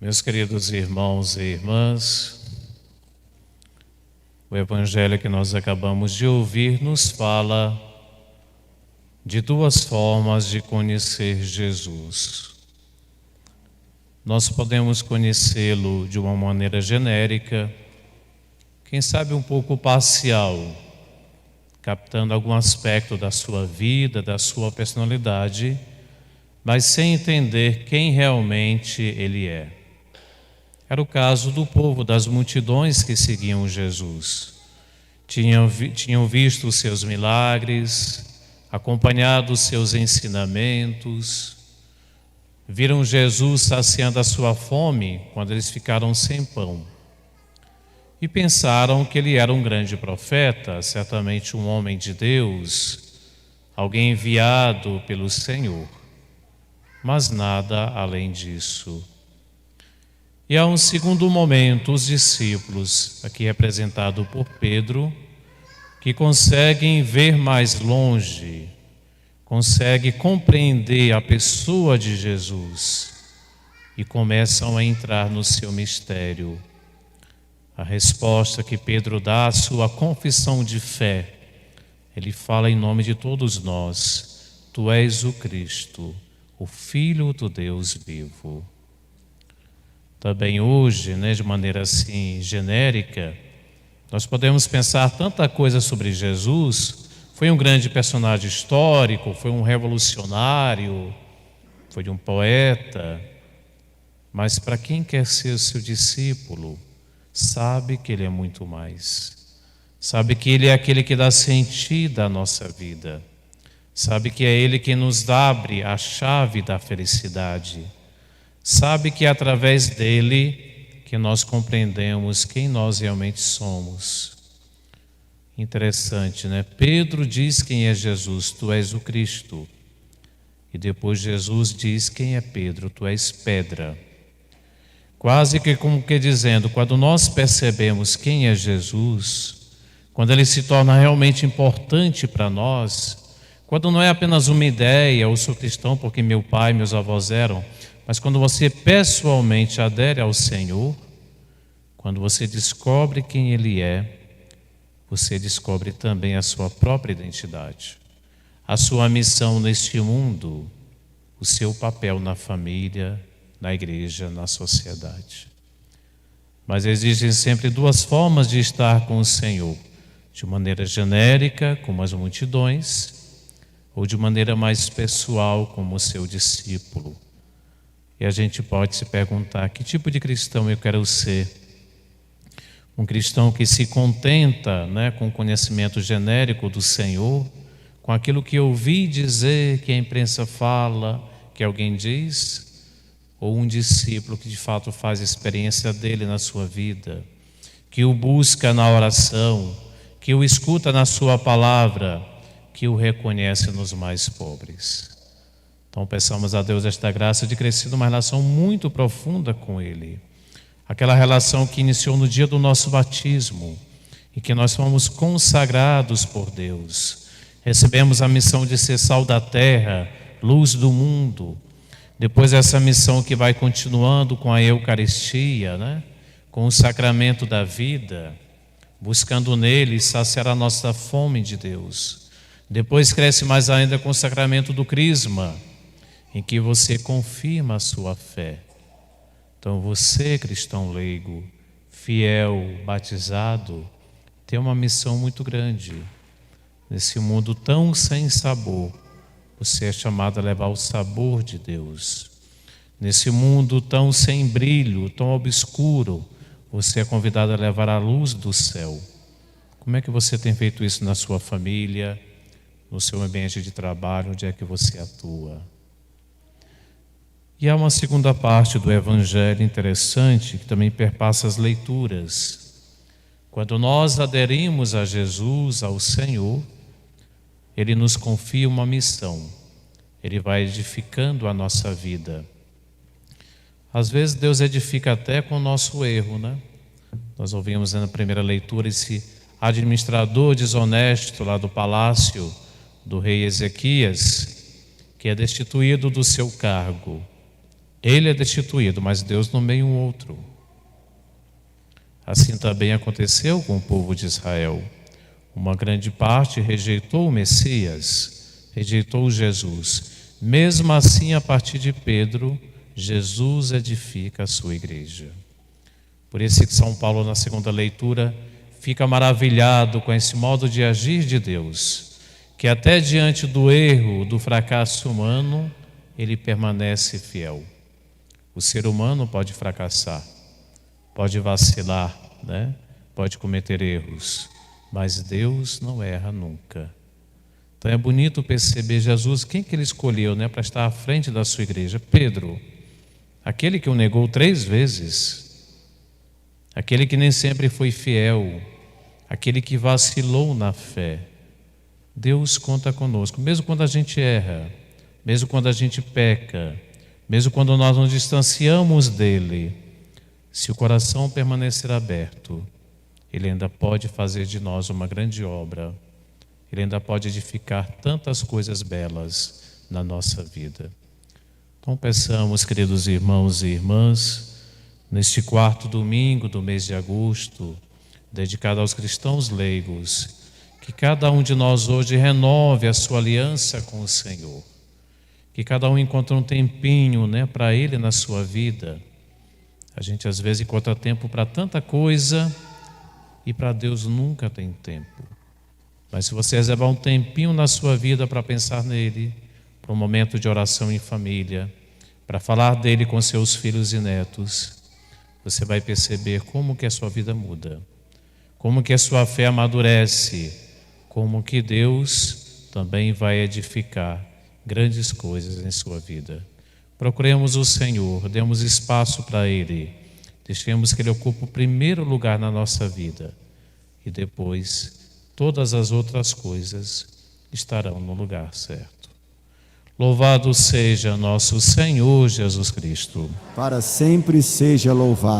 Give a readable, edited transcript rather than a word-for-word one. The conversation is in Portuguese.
Meus queridos irmãos e irmãs, o Evangelho que nós acabamos de ouvir nos fala de duas formas de conhecer Jesus. Nós podemos conhecê-lo de uma maneira genérica, quem sabe um pouco parcial, captando algum aspecto da sua vida, da sua personalidade, mas sem entender quem realmente ele é. Era o caso do povo, das multidões que seguiam Jesus. Tinham visto os seus milagres, acompanhado os seus ensinamentos, viram Jesus saciando a sua fome quando eles ficaram sem pão. E pensaram que ele era um grande profeta, certamente um homem de Deus, alguém enviado pelo Senhor. Mas nada além disso. E há um segundo momento, os discípulos, aqui representado por Pedro, que conseguem ver mais longe, conseguem compreender a pessoa de Jesus e começam a entrar no seu mistério. A resposta que Pedro dá à sua confissão de fé, ele fala em nome de todos nós: Tu és o Cristo, o Filho do Deus vivo. Também hoje, de maneira assim genérica, nós podemos pensar tanta coisa sobre Jesus. Foi um grande personagem histórico, foi um revolucionário, foi um poeta. Mas para quem quer ser seu discípulo, sabe que ele é muito mais. Sabe que ele é aquele que dá sentido à nossa vida. Sabe que é ele que nos abre a chave da felicidade. Sabe que é através dele que nós compreendemos quem nós realmente somos. Interessante, Pedro diz quem é Jesus: Tu és o Cristo. E depois Jesus diz quem é Pedro: Tu és pedra. Quase que como que dizendo, quando nós percebemos quem é Jesus, quando ele se torna realmente importante para nós, quando não é apenas uma ideia, eu sou cristão porque meu pai e meus avós eram, mas quando você pessoalmente adere ao Senhor, quando você descobre quem Ele é, você descobre também a sua própria identidade, a sua missão neste mundo, o seu papel na família, na igreja, na sociedade. Mas existem sempre duas formas de estar com o Senhor: de maneira genérica, como as multidões, ou de maneira mais pessoal, como o seu discípulo. E a gente pode se perguntar: que tipo de cristão eu quero ser? Um cristão que se contenta, com o conhecimento genérico do Senhor, com aquilo que eu ouvi dizer, que a imprensa fala, que alguém diz? Ou um discípulo que de fato faz experiência dele na sua vida, que o busca na oração, que o escuta na sua palavra, que o reconhece nos mais pobres? Então peçamos a Deus esta graça de crescer numa relação muito profunda com Ele. Aquela relação que iniciou no dia do nosso batismo, em que nós fomos consagrados por Deus. Recebemos a missão de ser sal da terra, luz do mundo. Depois essa missão que vai continuando com a Eucaristia, com o sacramento da vida, buscando nele saciar a nossa fome de Deus. Depois cresce mais ainda com o sacramento do Crisma, em que você confirma a sua fé. Então você, cristão leigo, fiel, batizado, tem uma missão muito grande. Nesse mundo tão sem sabor, você é chamado a levar o sabor de Deus. Nesse mundo tão sem brilho, tão obscuro, você é convidado a levar a luz do céu. Como é que você tem feito isso na sua família, no seu ambiente de trabalho, onde é que você atua? E há uma segunda parte do Evangelho interessante, que também perpassa as leituras. Quando nós aderimos a Jesus, ao Senhor, Ele nos confia uma missão. Ele vai edificando a nossa vida. Às vezes Deus edifica até com o nosso erro, Nós ouvimos na primeira leitura esse administrador desonesto lá do palácio do rei Ezequias, que é destituído do seu cargo. Ele é destituído, mas Deus nomeia um outro. Assim também aconteceu com o povo de Israel. Uma grande parte rejeitou o Messias, rejeitou Jesus. Mesmo assim, a partir de Pedro, Jesus edifica a sua igreja. Por isso que São Paulo, na segunda leitura, fica maravilhado com esse modo de agir de Deus, que até diante do erro, do fracasso humano, ele permanece fiel. O ser humano pode fracassar, pode vacilar, né? Pode cometer erros, mas Deus não erra nunca. Então é bonito perceber Jesus, quem que ele escolheu, né, para estar à frente da sua igreja? Pedro, aquele que o negou 3 vezes, aquele que nem sempre foi fiel, aquele que vacilou na fé. Deus conta conosco, mesmo quando a gente erra, mesmo quando a gente peca, mesmo quando nós nos distanciamos dele. Se o coração permanecer aberto, ele ainda pode fazer de nós uma grande obra. Ele ainda pode edificar tantas coisas belas na nossa vida. Então peçamos, queridos irmãos e irmãs, neste 4º domingo do mês de agosto, dedicado aos cristãos leigos, que cada um de nós hoje renove a sua aliança com o Senhor. Que cada um encontre um tempinho, né, para Ele na sua vida. A gente às vezes encontra tempo para tanta coisa e para Deus nunca tem tempo. Mas se você reservar um tempinho na sua vida para pensar nele, para um momento de oração em família, para falar dele com seus filhos e netos, você vai perceber como que a sua vida muda, como que a sua fé amadurece, como que Deus também vai edificar grandes coisas em sua vida. Procuremos o Senhor, demos espaço para Ele, deixemos que Ele ocupe o primeiro lugar na nossa vida e depois todas as outras coisas estarão no lugar certo. Louvado seja nosso Senhor Jesus Cristo. Para sempre seja louvado.